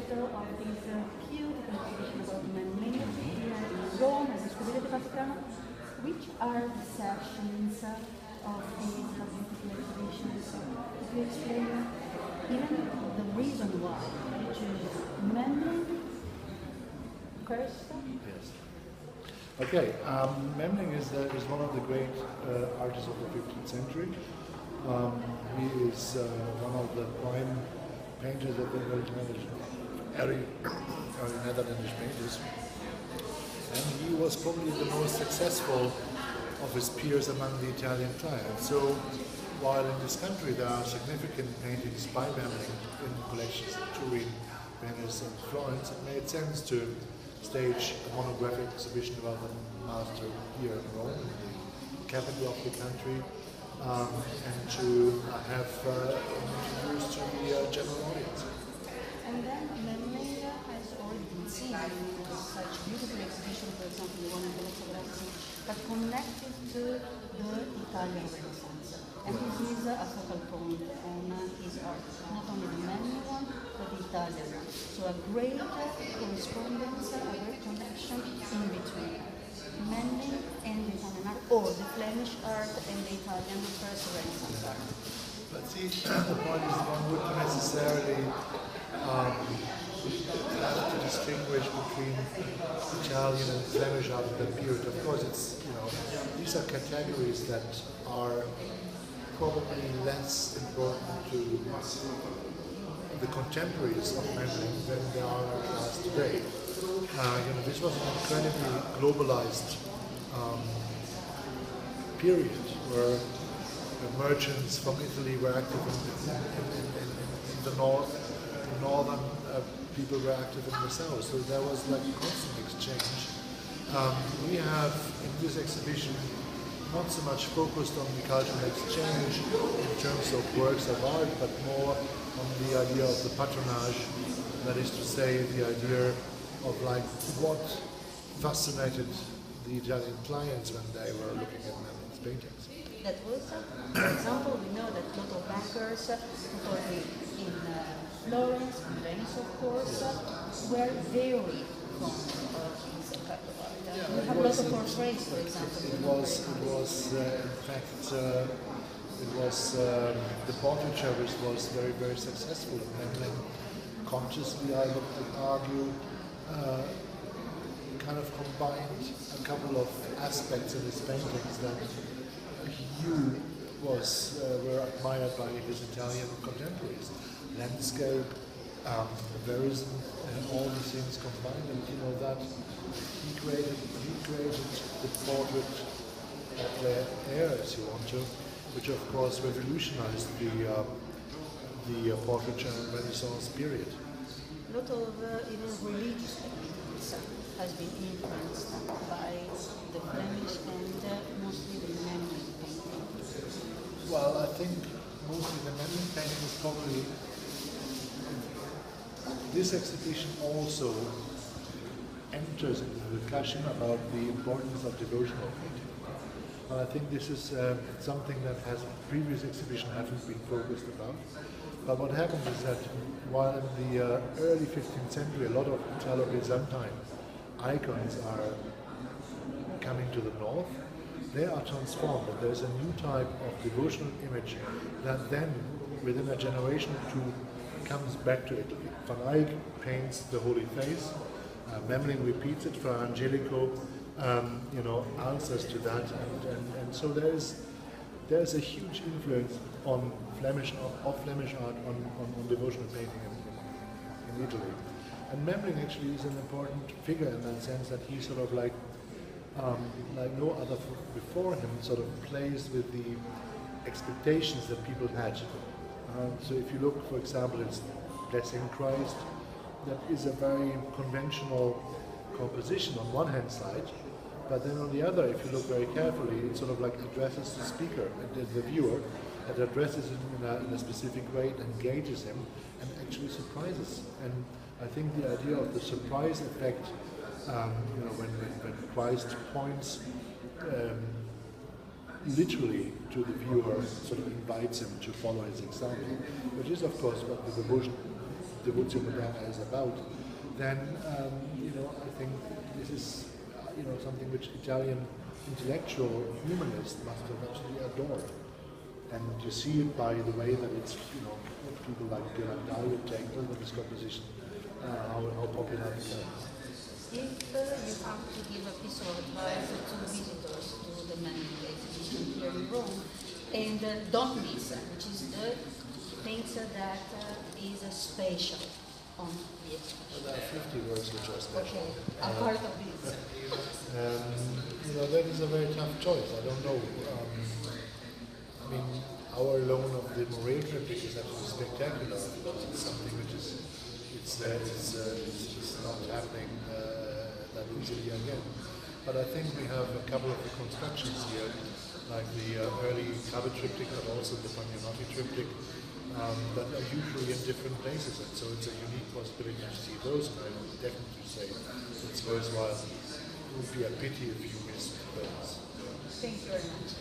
curator of this beautiful exhibition about Memling here in Rome at the Scuderie del Quirinale. Which are the sections of these beautiful exhibitions? Could you explain even the reason why you choose Memling first? Yes. Okay, Memling is one of the great artists of the 15th century. He is one of the prime painters of the early Netherlandish painters. And he was probably the most successful of his peers among the Italian clients. So while in this country there are significant paintings by Memling in collections in Turin, Venice and Florence, it made sense to stage a monographic exhibition about the master here in Rome, in the capital of the country, and to have introduced to the general audience. And then Memling has already been seen in such beautiful exhibition, for example, the one in Venice, but connected to the Italian Renaissance. And this is a focal point on his art, not only the Memling one, but the Italian one. So a great correspondence, a great connection in between Memling and the Italian art, or the Flemish art and the Italian first Renaissance art. But see, the point is one wouldn't necessarily have to distinguish between Italian and Flemish art at that period. Of course, it's, these are categories that are probably less important to the contemporaries of Memling than they are to us today. This was an incredibly globalized period where merchants from Italy were active in the north, the northern people were active in the south, so there was like a constant exchange. We have in this exhibition not so much focused on the cultural exchange in terms of works of art, but more on the idea of the patronage, that is to say, the idea of like what fascinated the Italian clients when they were looking at Memling's paintings. That was, for example, we know that a lot of bankers, not only in Florence, in Venice of course, were very fond of this type of art. We have a lot of portraits, for example. The portraiture was very, very successful in Memling. Consciously, I would argue, kind of combined a couple of aspects in his paintings that were admired by his Italian contemporaries. Landscape, verism, and all these things combined, and that he created the portrait of plein air, as you want to, which of course revolutionized the portraiture and Renaissance period. A lot of even religious techniques has been influenced by the Flemish and mostly the Memling painting. Well, I think mostly the Memling painting is probably. This exhibition also enters into the discussion about the importance of devotional painting. And I think this is something that has previous exhibition haven't been focused about. But what happens is that while in the early 15th century a lot of Italo-Byzantine icons are coming to the north, they are transformed, and there's a new type of devotional image that then, within a generation or two, comes back to Italy. Van Eyck paints the Holy Face, Memling repeats it, Fra Angelico answers to that, and so there's a huge influence on Flemish art on devotional painting in Italy. And Memling actually is an important figure in that sense that he sort of like no other before him sort of plays with the expectations that people had. So if you look, for example, it's Blessing Christ, that is a very conventional composition on one hand side, but then on the other, if you look very carefully, it sort of like addresses the speaker, the viewer, and addresses him in a specific way, it engages him, and actually surprises. And I think the idea of the surprise effect, when Christ points literally to the viewer, sort of invites him to follow his example, which is of course what the Devotio Moderna is about, then I think this is something which Italian intellectual humanists must have actually adored. And you see it by the way that it's people like Ghirlandaio take over this composition, how popular it becomes. If you have to give a piece of advice to visitors to the Memling exhibition here in Rome, and don't miss, which is the things that is special on the exhibition. There are 50 words which are special. Okay, a part of this. That is a very tough choice. I don't know. Our loan of the Morel triptych is actually spectacular. It's something which is it's not happening that easily again. But I think we have a couple of the constructions here, like the early cover triptych, but also the Pagnanotti triptych, that are usually in different places, and so it's a unique possibility to see those. And I would definitely say it's worthwhile. It would be a pity if you missed those. Thank you very much.